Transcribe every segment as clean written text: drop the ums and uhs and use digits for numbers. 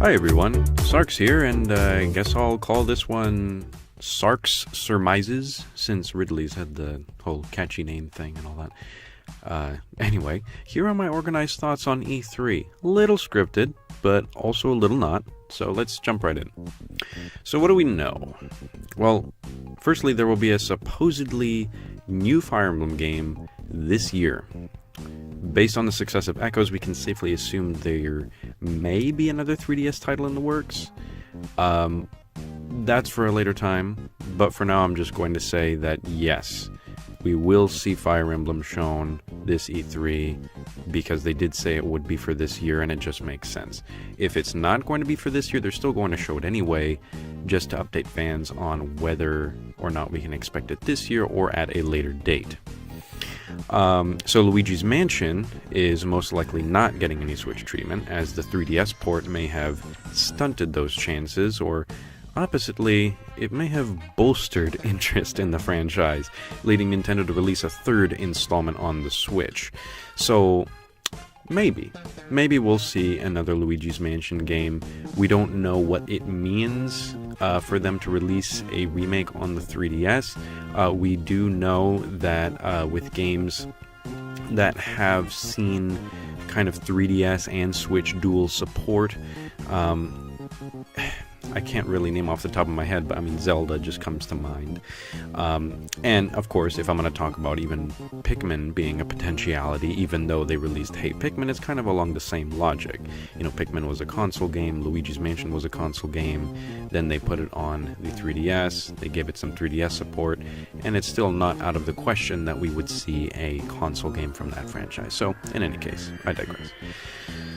Hi everyone, Sarks here, and I guess I'll call this one Sarks Surmises, since Ridley's had the whole catchy name thing and all that. Anyway, here are my organized thoughts on E3. A little scripted, but also a little not, so let's jump right in. So what do we know? Well, firstly, there will be a supposedly new Fire Emblem game this year. Based on the success of Echoes, we can safely assume there may be another 3DS title in the works. That's for a later time, but for now I'm just going to say that yes, we will see Fire Emblem shown this E3 because they did say it would be for this year, and it just makes sense. If it's not going to be for this year, they're still going to show it anyway, just to update fans on whether or not we can expect it this year or at a later date. So Luigi's Mansion is most likely not getting any Switch treatment, as the 3DS port may have stunted those chances, or oppositely, it may have bolstered interest in the franchise, leading Nintendo to release a third installment on the Switch. So maybe we'll see another Luigi's Mansion game. We don't know what it means for them to release a remake on the 3DS. We do know that with games that have seen kind of 3DS and Switch dual support, I can't really name off the top of my head, but I mean, Zelda just comes to mind. And of course, if I'm going to talk about even Pikmin being a potentiality, even though they released Hey Pikmin, it's kind of along the same logic. You know, Pikmin was a console game, Luigi's Mansion was a console game, then they put it on the 3DS, they gave it some 3DS support, and it's still not out of the question that we would see a console game from that franchise. So, in any case, I digress.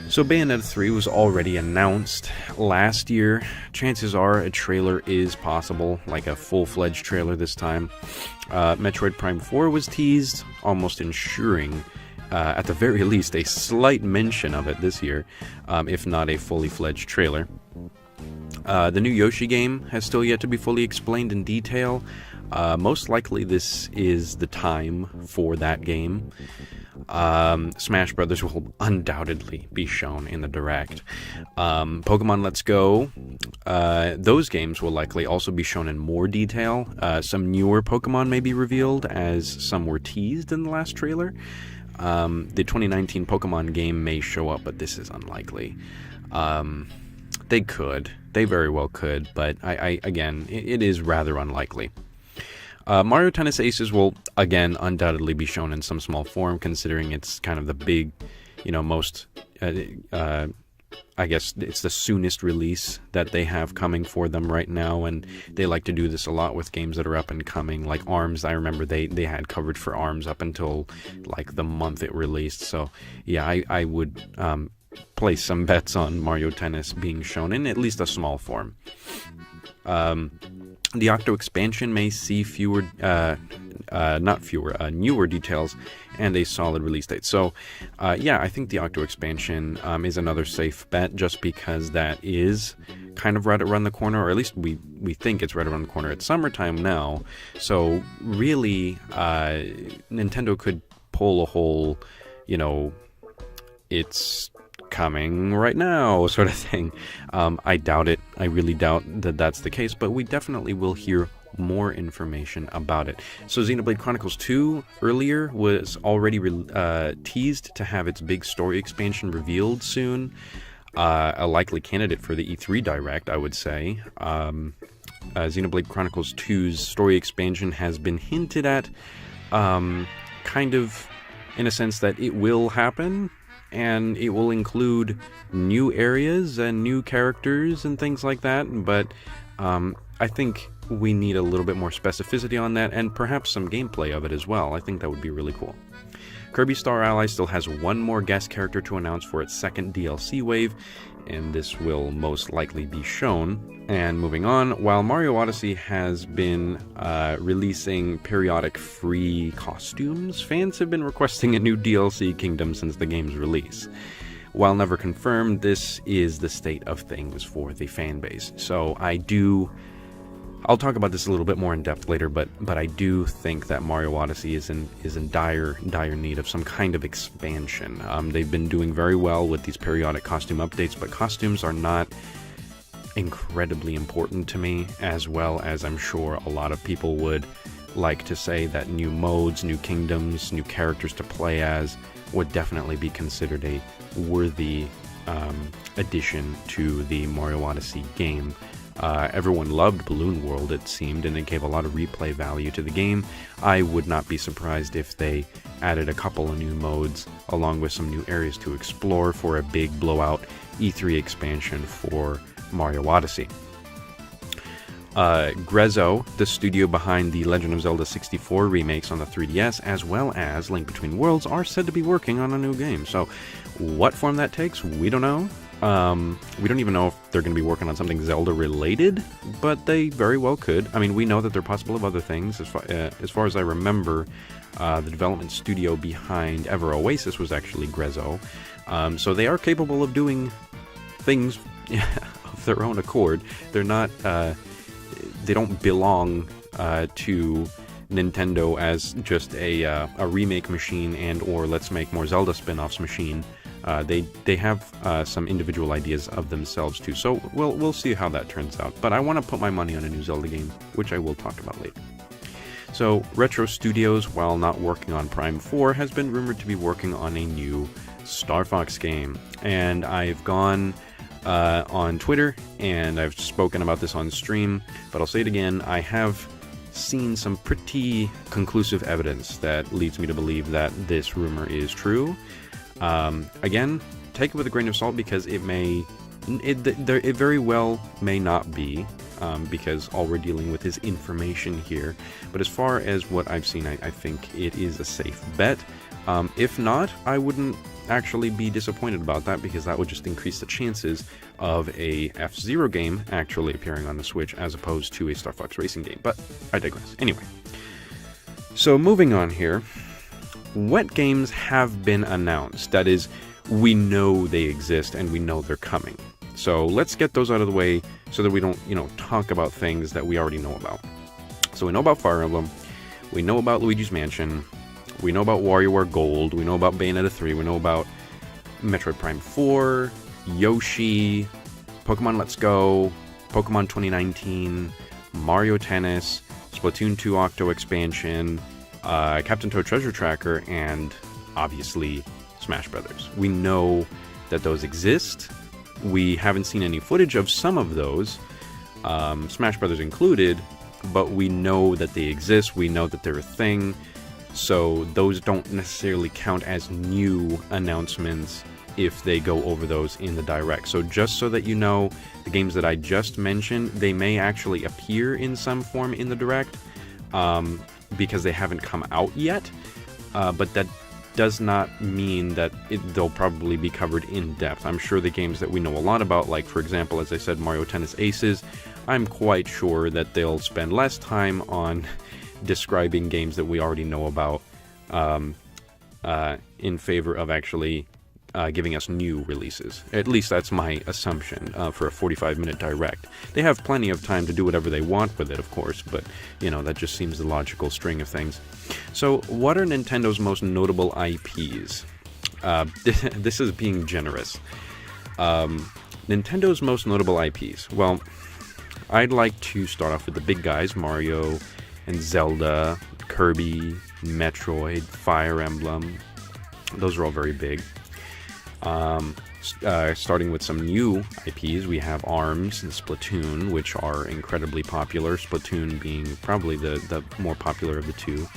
So Bayonetta 3 was already announced last year. Chances are a trailer is possible, like a full-fledged trailer this time. Metroid Prime 4 was teased, almost ensuring, at the very least, a slight mention of it this year, if not a fully fledged trailer. The new Yoshi game has still yet to be fully explained in detail. Most likely this is the time for that game. Smash Brothers will undoubtedly be shown in the Direct. Pokemon Let's Go, those games will likely also be shown in more detail. Some newer Pokemon may be revealed, as some were teased in the last trailer. The 2019 Pokemon game may show up, but this is unlikely. They very well could, but again, it is rather unlikely. Mario Tennis Aces will, again, undoubtedly be shown in some small form, considering it's kind of the big, most, I guess it's the soonest release that they have coming for them right now, and they like to do this a lot with games that are up and coming, like ARMS. I remember they had coverage for ARMS up until, like, the month it released, so, yeah, I would place some bets on Mario Tennis being shown in at least a small form. The Octo expansion may see newer details and a solid release date. So, I think the Octo expansion is another safe bet, just because that is kind of right around the corner, or at least we think it's right around the corner. It's summertime now, so really, Nintendo could pull a whole, it's coming right now sort of thing. I doubt it. I really doubt that that's the case, but we definitely will hear more information about it. So Xenoblade Chronicles 2 earlier was already teased to have its big story expansion revealed soon. A likely candidate for the E3 Direct, I would say. Xenoblade Chronicles 2's story expansion has been hinted at, kind of in a sense that it will happen, and it will include new areas and new characters and things like that, but I think we need a little bit more specificity on that, and perhaps some gameplay of it as well. I think that would be really cool. Kirby Star Allies still has one more guest character to announce for its second DLC wave, and this will most likely be shown. And moving on, while Mario Odyssey has been releasing periodic free costumes, fans have been requesting a new DLC kingdom since the game's release. While never confirmed, this is the state of things for the fanbase. So I'll talk about this a little bit more in depth later, but I do think that Mario Odyssey is in dire need of some kind of expansion. They've been doing very well with these periodic costume updates, but costumes are not incredibly important to me, as well as I'm sure a lot of people would like to say that new modes, new kingdoms, new characters to play as would definitely be considered a worthy addition to the Mario Odyssey game. Everyone loved Balloon World, it seemed, and it gave a lot of replay value to the game. I would not be surprised if they added a couple of new modes along with some new areas to explore for a big blowout E3 expansion for Mario Odyssey. Grezzo, the studio behind the Legend of Zelda 64 remakes on the 3DS, as well as Link Between Worlds, are said to be working on a new game. So, what form that takes, we don't know. We don't even know if they're going to be working on something Zelda-related, but they very well could. I mean, we know that they're possible of other things. As far as I remember, the development studio behind Ever Oasis was actually Grezzo. So they are capable of doing things of their own accord. They're not... they don't belong to Nintendo as just a remake machine and or let's make more Zelda spin-offs machine. They have some individual ideas of themselves too, so we'll see how that turns out. But I want to put my money on a new Zelda game, which I will talk about later. So Retro Studios, while not working on Prime 4, has been rumored to be working on a new Star Fox game, and I've gone on Twitter, and I've spoken about this on stream, but I'll say it again, I have seen some pretty conclusive evidence that leads me to believe that this rumor is true. Again, take it with a grain of salt because it very well may not be, because all we're dealing with is information here, but as far as what I've seen, I think it is a safe bet. If not, I wouldn't actually be disappointed about that because that would just increase the chances of a F-Zero game actually appearing on the Switch as opposed to a Star Fox Racing game, but I digress. Anyway, so moving on here, what games have been announced? That is, we know they exist and we know they're coming. So let's get those out of the way so that we don't, talk about things that we already know about. So we know about Fire Emblem, we know about Luigi's Mansion, we know about WarioWare Gold, we know about Bayonetta 3, we know about Metroid Prime 4, Yoshi, Pokemon Let's Go, Pokemon 2019, Mario Tennis, Splatoon 2 Octo Expansion, Captain Toad Treasure Tracker, and obviously Smash Brothers. We know that those exist. We haven't seen any footage of some of those, Smash Brothers included, but we know that they exist, we know that they're a thing. So those don't necessarily count as new announcements if they go over those in the Direct. So just so that you know, the games that I just mentioned, they may actually appear in some form in the Direct, because they haven't come out yet, but that does not mean that they'll probably be covered in depth. I'm sure the games that we know a lot about, like for example, as I said, Mario Tennis Aces, I'm quite sure that they'll spend less time on describing games that we already know about in favor of actually giving us new releases. At least that's my assumption for a 45-minute Direct. They have plenty of time to do whatever they want with it, of course, but, that just seems the logical string of things. So, what are Nintendo's most notable IPs? This is being generous. Nintendo's most notable IPs. Well, I'd like to start off with the big guys, Mario and Zelda, Kirby, Metroid, Fire Emblem. Those are all very big. Starting with some new IPs, we have ARMS and Splatoon, which are incredibly popular, Splatoon being probably the more popular of the two.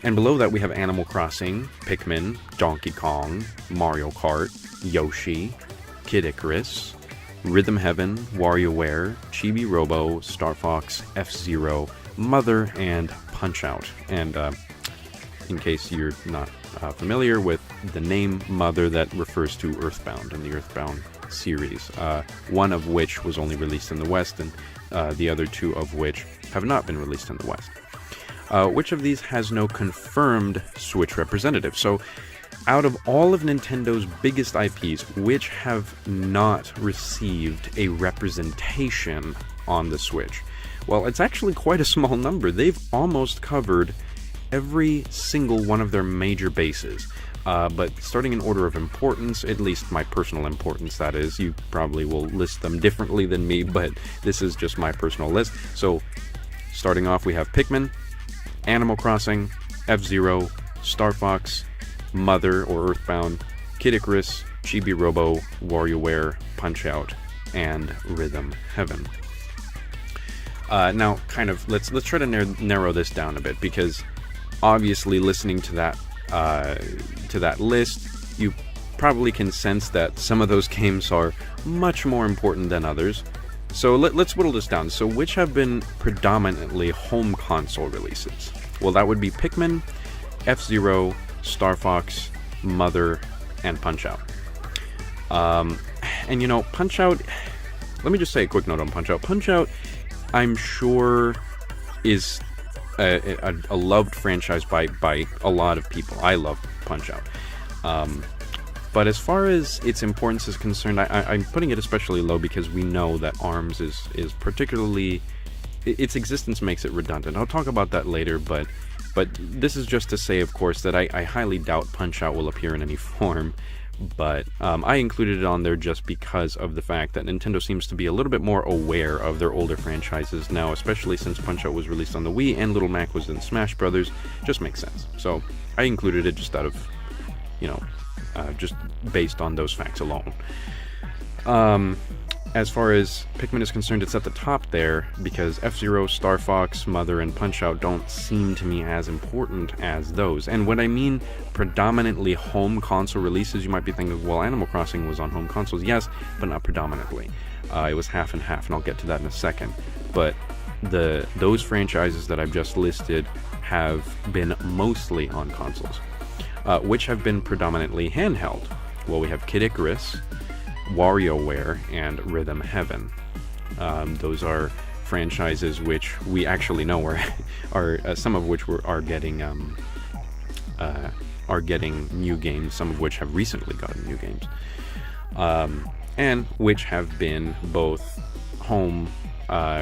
And below that we have Animal Crossing, Pikmin, Donkey Kong, Mario Kart, Yoshi, Kid Icarus, Rhythm Heaven, WarioWare, Chibi Robo, Star Fox, F-Zero, Mother, and Punch-Out! And in case you're not familiar with the name Mother, that refers to Earthbound and the Earthbound series, one of which was only released in the West, and the other two of which have not been released in the West. Which of these has no confirmed Switch representative? So, out of all of Nintendo's biggest IPs, which have not received a representation on the Switch? Well, it's actually quite a small number. They've almost covered every single one of their major bases. But starting in order of importance, at least my personal importance, that is. You probably will list them differently than me, but this is just my personal list. So, starting off, we have Pikmin, Animal Crossing, F-Zero, Star Fox, Mother or Earthbound, Kid Icarus, Chibi Robo, WarioWare, Punch-Out, and Rhythm Heaven. Now, kind of, let's try to narrow this down a bit, because obviously listening to that list, you probably can sense that some of those games are much more important than others. So let's whittle this down. So which have been predominantly home console releases? Well, that would be Pikmin, F-Zero, Star Fox, Mother, and Punch-Out. And you know, Punch-Out, let me just say a quick note on Punch-Out. Punch-Out, I'm sure, is a loved franchise by a lot of people. I love Punch-Out. But as far as its importance is concerned, I'm putting it especially low because we know that ARMS is particularly... its existence makes it redundant. I'll talk about that later, but this is just to say, of course, that I highly doubt Punch-Out will appear in any form. But I included it on there just because of the fact that Nintendo seems to be a little bit more aware of their older franchises now, especially since Punch-Out was released on the Wii and Little Mac was in Smash Brothers. Just makes sense. So I included it just out of, just based on those facts alone. As far as Pikmin is concerned, it's at the top there because F-Zero, Star Fox, Mother, and Punch-Out don't seem to me as important as those. And when I mean predominantly home console releases, you might be thinking, well, Animal Crossing was on home consoles. Yes, but not predominantly. It was half and half, and I'll get to that in a second. But those franchises that I've just listed have been mostly on consoles, which have been predominantly handheld. Well, we have Kid Icarus, WarioWare, and Rhythm Heaven. Those are franchises which we actually know are some of which are getting new games, some of which have recently gotten new games, and which have been both home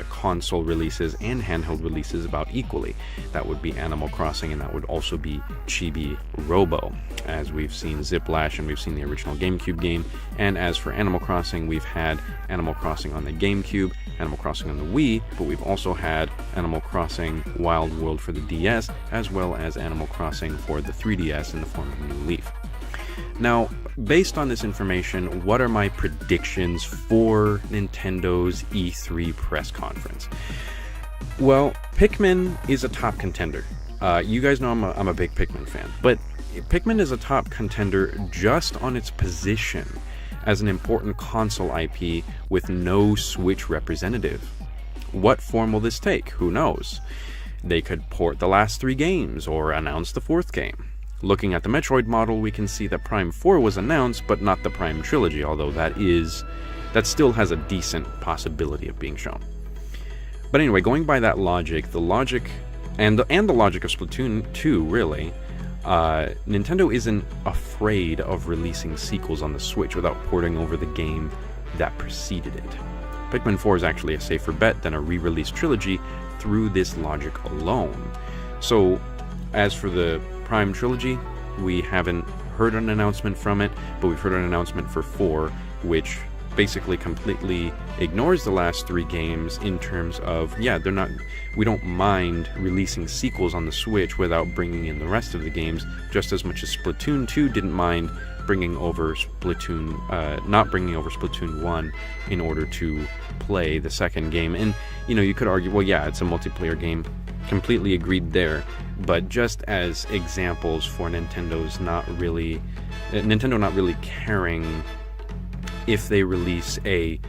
console releases and handheld releases about equally. That would be Animal Crossing, and that would also be Chibi Robo, as we've seen Ziplash and we've seen the original GameCube game. And as for Animal Crossing, we've had Animal Crossing on the GameCube, Animal Crossing on the Wii, but we've also had Animal Crossing Wild World for the DS, as well as Animal Crossing for the 3DS in the form of New Leaf. Now, based on this information, what are my predictions for Nintendo's E3 press conference? Well, Pikmin is a top contender. You guys know I'm a big Pikmin fan, but Pikmin is a top contender just on its position as an important console IP with no Switch representative. What form will this take? Who knows? They could port the last 3 games or announce the 4th game. Looking at the Metroid model, we can see that Prime 4 was announced, but not the Prime Trilogy, although that still has a decent possibility of being shown. But anyway, going by that logic, the logic of Splatoon 2, really, Nintendo isn't afraid of releasing sequels on the Switch without porting over the game that preceded it. Pikmin 4 is actually a safer bet than a re-release trilogy through this logic alone. So, as for the Prime Trilogy, we haven't heard an announcement from it, but we've heard an announcement for 4, which basically completely ignores the last 3 games in terms of, we don't mind releasing sequels on the Switch without bringing in the rest of the games, just as much as Splatoon 2 didn't mind not bringing over Splatoon 1 in order to play the second game. And, you could argue, well, yeah, it's a multiplayer game. Completely agreed there, but just as examples for Nintendo not really caring if they release a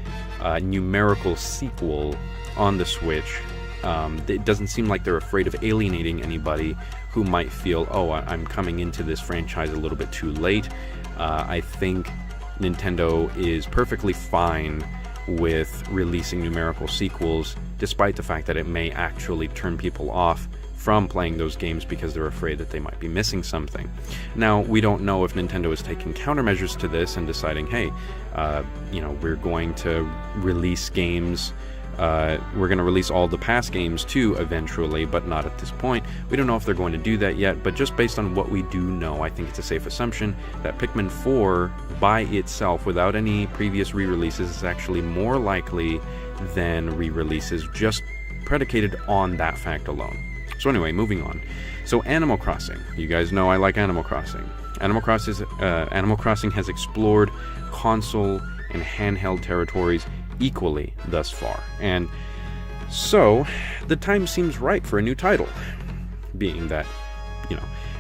numerical sequel on the Switch. It doesn't seem like they're afraid of alienating anybody who might feel, I'm coming into this franchise a little bit too late. I think Nintendo is perfectly fine with releasing numerical sequels, despite the fact that it may actually turn people off from playing those games because they're afraid that they might be missing something. Now, we don't know if Nintendo is taking countermeasures to this and deciding, hey, we're going to release games We're going to release all the past games too eventually, but not at this point. We don't know if they're going to do that yet, but just based on what we do know, I think it's a safe assumption that Pikmin 4 by itself, without any previous re-releases, is actually more likely than re-releases just predicated on that fact alone. So anyway, moving on. So Animal Crossing. You guys know I like Animal Crossing. Animal Crossing has explored console and handheld territories equally thus far, and so the time seems right for a new title, being that,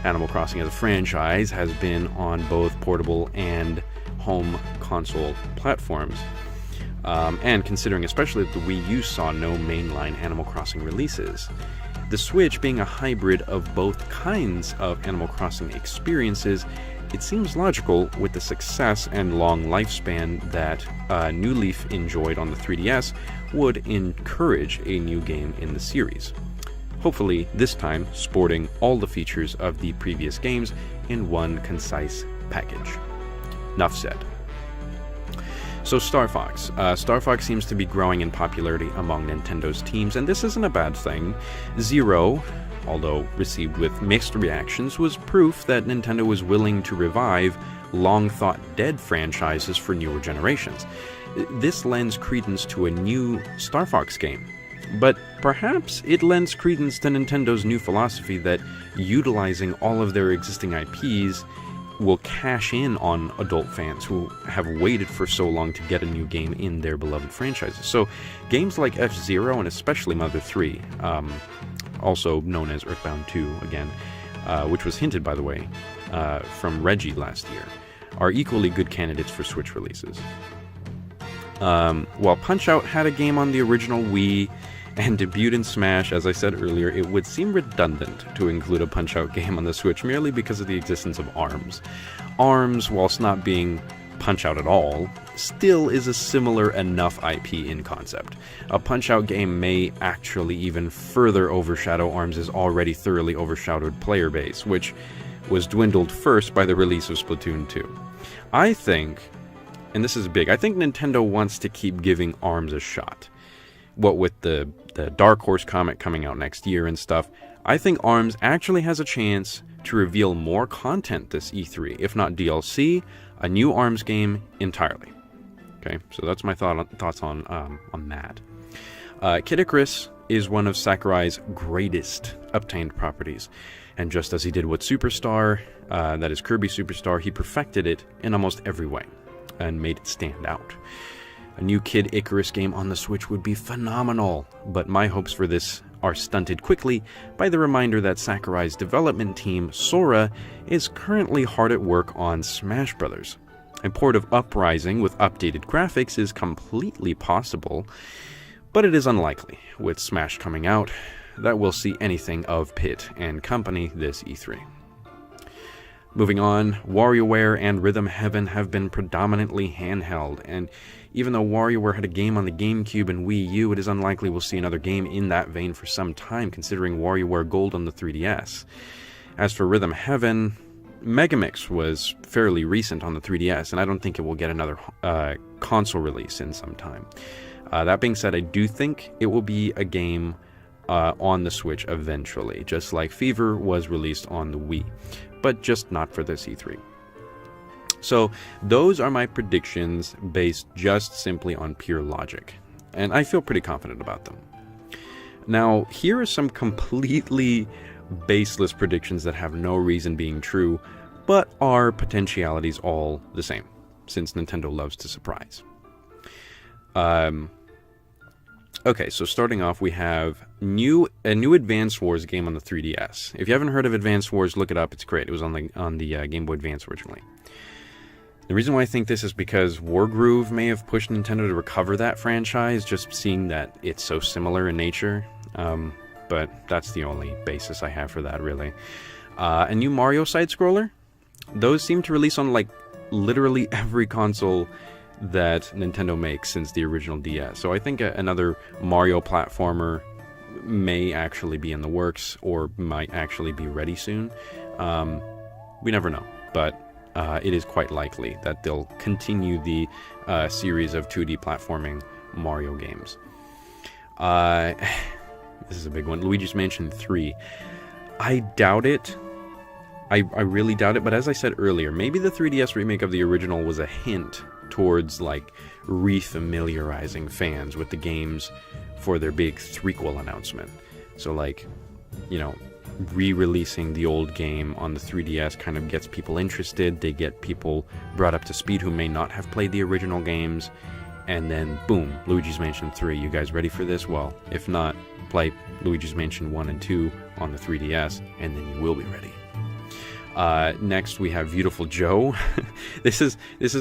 Animal Crossing as a franchise has been on both portable and home console platforms, and considering especially that the Wii U saw no mainline Animal Crossing releases, the Switch being a hybrid of both kinds of Animal Crossing experiences, it seems logical with the success and long lifespan that New Leaf enjoyed on the 3DS would encourage a new game in the series. Hopefully, this time sporting all the features of the previous games in one concise package. Enough said. So Star Fox. Star Fox seems to be growing in popularity among Nintendo's teams, and this isn't a bad thing. Zero, although received with mixed reactions, was proof that Nintendo was willing to revive long-thought-dead franchises for newer generations. This lends credence to a new Star Fox game, but perhaps it lends credence to Nintendo's new philosophy that utilizing all of their existing IPs will cash in on adult fans who have waited for so long to get a new game in their beloved franchises. So games like F-Zero and especially Mother 3, also known as Earthbound 2 again, which was hinted, by the way, from Reggie last year, are equally good candidates for Switch releases. While Punch-Out had a game on the original Wii and debuted in Smash, as I said earlier, it would seem redundant to include a Punch-Out game on the Switch merely because of the existence of ARMS. ARMS, whilst not being Punch-Out at all, still is a similar enough IP in concept. A Punch-Out game may actually even further overshadow ARMS' already thoroughly overshadowed player base, which was dwindled first by the release of Splatoon 2. I think, and this is big, I think Nintendo wants to keep giving ARMS a shot. What with the Dark Horse comic coming out next year and stuff, I think ARMS actually has a chance to reveal more content this E3, if not DLC, a new ARMS game entirely. Okay, so that's my thoughts on that. Kid Icarus is one of Sakurai's greatest obtained properties, and just as he did with Superstar, that is Kirby Superstar, he perfected it in almost every way and made it stand out. A new Kid Icarus game on the Switch would be phenomenal, but my hopes for this are stunted quickly by the reminder that Sakurai's development team, Sora, is currently hard at work on Smash Bros. A port of Uprising with updated graphics is completely possible, but it is unlikely, with Smash coming out, that we'll see anything of Pit and company this E3. Moving on, WarioWare and Rhythm Heaven have been predominantly handheld, and even though WarioWare had a game on the GameCube and Wii U, it is unlikely we'll see another game in that vein for some time, considering WarioWare Gold on the 3DS. As for Rhythm Heaven, Megamix was fairly recent on the 3DS, and I don't think it will get another console release in some time. That being said, I do think it will be a game on the Switch eventually, just like Fever was released on the Wii, but just not for this E3. So those are my predictions based just simply on pure logic, and I feel pretty confident about them. Now, here are some completely baseless predictions that have no reason being true, but are potentialities all the same, since Nintendo loves to surprise. Okay, so starting off, we have a new Advance Wars game on the 3DS. If you haven't heard of Advance Wars, look it up. It's great. It was on the Game Boy Advance originally. The reason why I think this is because Wargroove may have pushed Nintendo to recover that franchise, just seeing that it's so similar in nature. But that's the only basis I have for that, really. A new Mario side-scroller? Those seem to release on, literally every console that Nintendo makes since the original DS. So I think another Mario platformer may actually be in the works, or might actually be ready soon. We never know, but it is quite likely that they'll continue the series of 2D platforming Mario games. This is a big one. Luigi's Mansion 3. I doubt it. I really doubt it, but as I said earlier, maybe the 3DS remake of the original was a hint towards, like, refamiliarizing fans with the games for their big threequel announcement. So, like, you know, re-releasing the old game on the 3DS kind of gets people interested. They get people brought up to speed who may not have played the original games, and then, boom, Luigi's Mansion 3. You guys ready for this? Well, if not, play Luigi's Mansion 1 and 2 on the 3DS, and then you will be ready. Next we have Beautiful Joe. This is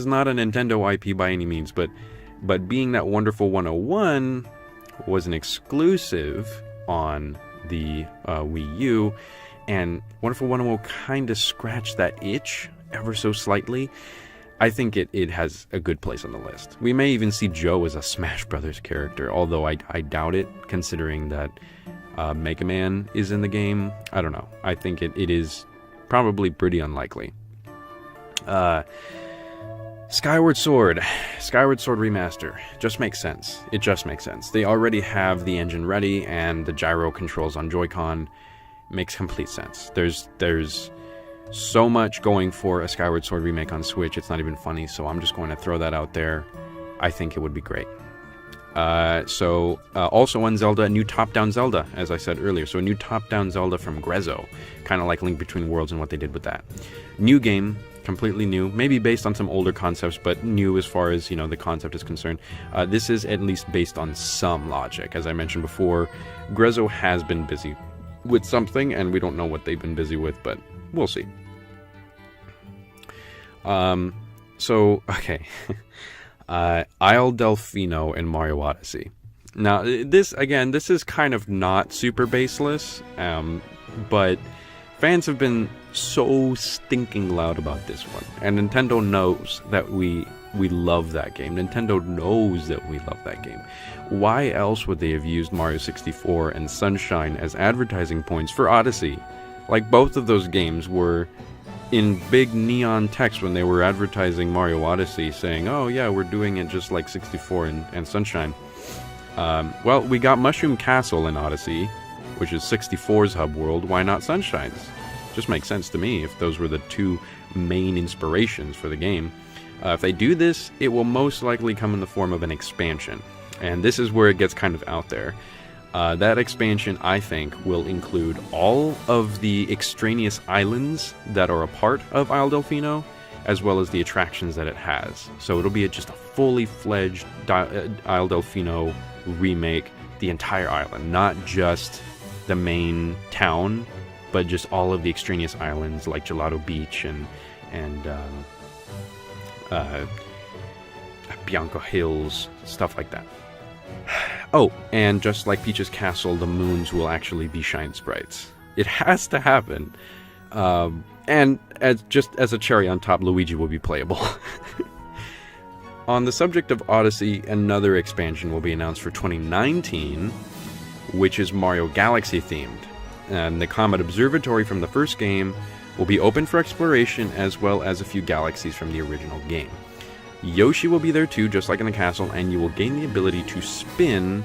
not a Nintendo IP by any means, but being that Wonderful 101 was an exclusive on the Wii U, and Wonderful 101 kind of scratched that itch ever so slightly, I think it has a good place on the list. We may even see Joe as a Smash Brothers character, although I doubt it, considering that Mega Man is in the game. I don't know. I think it is probably pretty unlikely. Skyward Sword Remaster. Just makes sense. It just makes sense. They already have the engine ready, and the gyro controls on Joy-Con makes complete sense. There's so much going for a Skyward Sword remake on Switch, it's not even funny, so I'm just going to throw that out there. I think it would be great. Also on Zelda, a new top-down Zelda, as I said earlier. So a new top-down Zelda from Grezzo, kind of like Link Between Worlds and what they did with that. New game, completely new, maybe based on some older concepts, but new as far as, you know, the concept is concerned. This is at least based on some logic. As I mentioned before, Grezzo has been busy with something, and we don't know what they've been busy with, but we'll see. Okay. Isle Delfino and Mario Odyssey. Now, this is kind of not super baseless, but fans have been so stinking loud about this one, and Nintendo knows that we love that game. Nintendo knows that we love that game. Why else would they have used Mario 64 and Sunshine as advertising points for Odyssey? Like, both of those games were in big neon text when they were advertising Mario Odyssey, saying, oh yeah, we're doing it just like 64 and Sunshine. Well, we got Mushroom Castle in Odyssey, which is 64's hub world. Why not Sunshine's? Just makes sense to me if those were the two main inspirations for the game. If they do this, it will most likely come in the form of an expansion. And this is where it gets kind of out there. That expansion, I think, will include all of the extraneous islands that are a part of Isle Delfino, as well as the attractions that it has. So it'll be just a fully fledged Isle Delfino remake, the entire island, not just the main town, but just all of the extraneous islands like Gelato Beach and Bianco Hills, stuff like that. Oh, and just like Peach's Castle, the moons will actually be Shine Sprites. It has to happen. And as a cherry on top, Luigi will be playable. On the subject of Odyssey, another expansion will be announced for 2019, which is Mario Galaxy themed. And the Comet Observatory from the first game will be open for exploration, as well as a few galaxies from the original game. Yoshi will be there too, just like in the castle, and you will gain the ability to spin,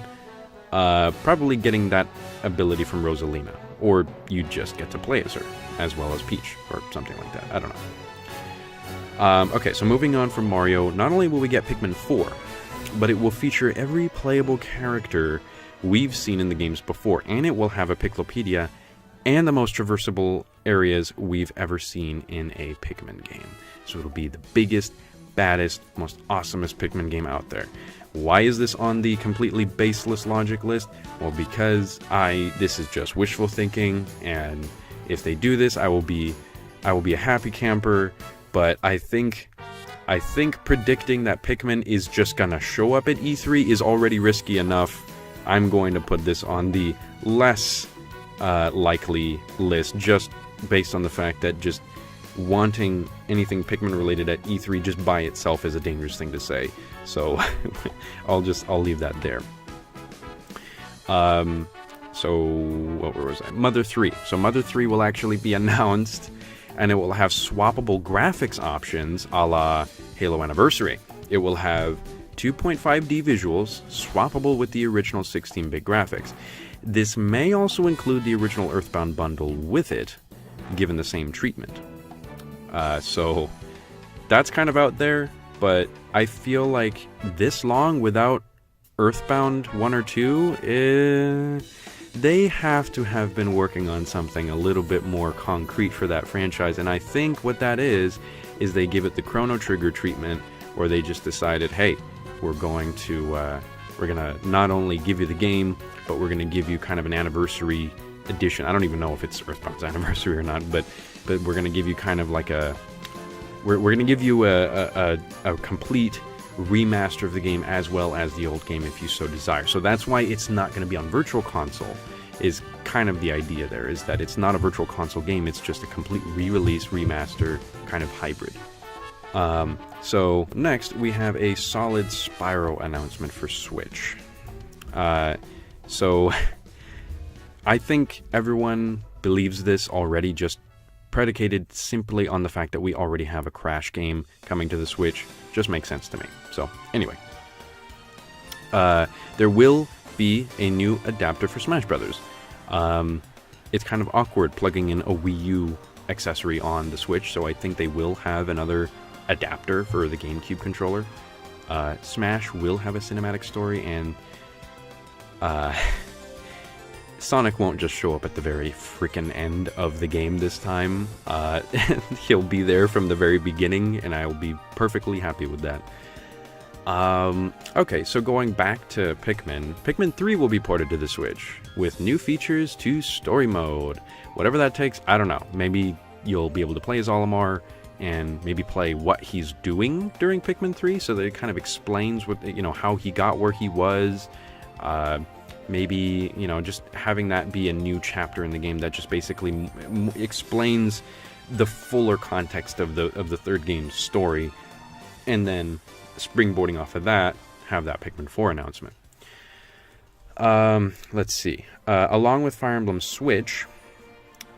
probably getting that ability from Rosalina. Or you just get to play as her, as well as Peach, or something like that. I don't know. Okay, so moving on from Mario, not only will we get Pikmin 4, but it will feature every playable character we've seen in the games before, and it will have a Piklopedia and the most traversable areas we've ever seen in a Pikmin game. So it'll be the biggest, baddest, most awesomest Pikmin game out there. Why is this on the completely baseless logic list? Well, because this is just wishful thinking, and if they do this, I will be a happy camper. But I think predicting that Pikmin is just gonna show up at E3 is already risky enough. I'm going to put this on the less likely list, just based on the fact that just wanting anything Pikmin related at E3 just by itself is a dangerous thing to say. So I'll leave that there. So what was I? Mother 3. So Mother 3 will actually be announced, and it will have swappable graphics options a la Halo Anniversary. It will have 2.5D visuals, swappable with the original 16-bit graphics. This may also include the original Earthbound bundle with it, given the same treatment. So that's kind of out there, but I feel like this long without Earthbound 1 or 2, they have to have been working on something a little bit more concrete for that franchise, and I think what that is they give it the Chrono Trigger treatment, where they just decided, hey, we're gonna not only give you the game, but we're gonna give you kind of an anniversary edition. I don't even know if it's Earthbound's anniversary or not, but we're gonna give you kind of like we're gonna give you a complete remaster of the game as well as the old game if you so desire. So that's why it's not going to be on Virtual Console, is kind of the idea there, is that it's not a Virtual Console game, it's just a complete re-release, remaster kind of hybrid. So next we have a Solid Spyro announcement for Switch. So I think everyone believes this already, just predicated simply on the fact that we already have a Crash game coming to the Switch. Just makes sense to me. So anyway, there will be a new adapter for Smash Brothers. It's kind of awkward plugging in a Wii U accessory on the Switch, so I think they will have another adapter for the GameCube controller. Smash will have a cinematic story, and Sonic won't just show up at the very freaking end of the game this time. He'll be there from the very beginning, and I'll be perfectly happy with that. Okay, so going back to Pikmin 3 will be ported to the Switch, with new features to Story Mode. Whatever that takes, I don't know. Maybe you'll be able to play as Olimar, and maybe play what he's doing during Pikmin 3, so that it kind of explains what, how he got where he was. Maybe, just having that be a new chapter in the game that just basically explains the fuller context of the third game's story, and then springboarding off of that, have that Pikmin 4 announcement. Let's see. Along with Fire Emblem Switch,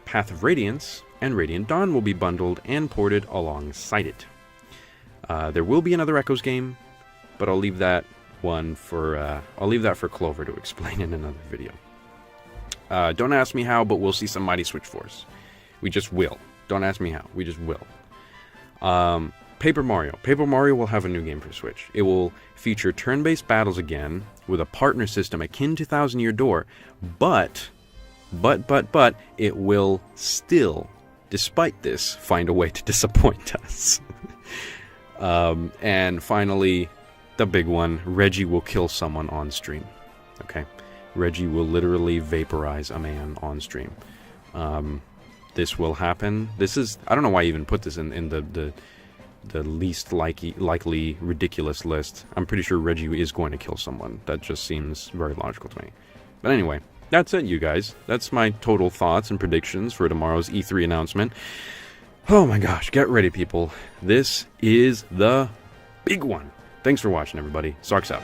Path of Radiance and Radiant Dawn will be bundled and ported alongside it. There will be another Echoes game, but I'll leave that for Clover to explain in another video. Don't ask me how, but we'll see some Mighty Switch Force. We just will. Don't ask me how. We just will. Paper Mario. Paper Mario will have a new game for Switch. It will feature turn-based battles again, with a partner system akin to Thousand Year Door, but it will still, despite this, find a way to disappoint us. And finally, the big one, Reggie will kill someone on stream. Okay? Reggie will literally vaporize a man on stream. This will happen. I don't know why I even put this in the least likely ridiculous list. I'm pretty sure Reggie is going to kill someone. That just seems very logical to me. But anyway, that's it, you guys. That's my total thoughts and predictions for tomorrow's E3 announcement. Oh my gosh, get ready, people. This is the big one. Thanks for watching, everybody. Sarks out.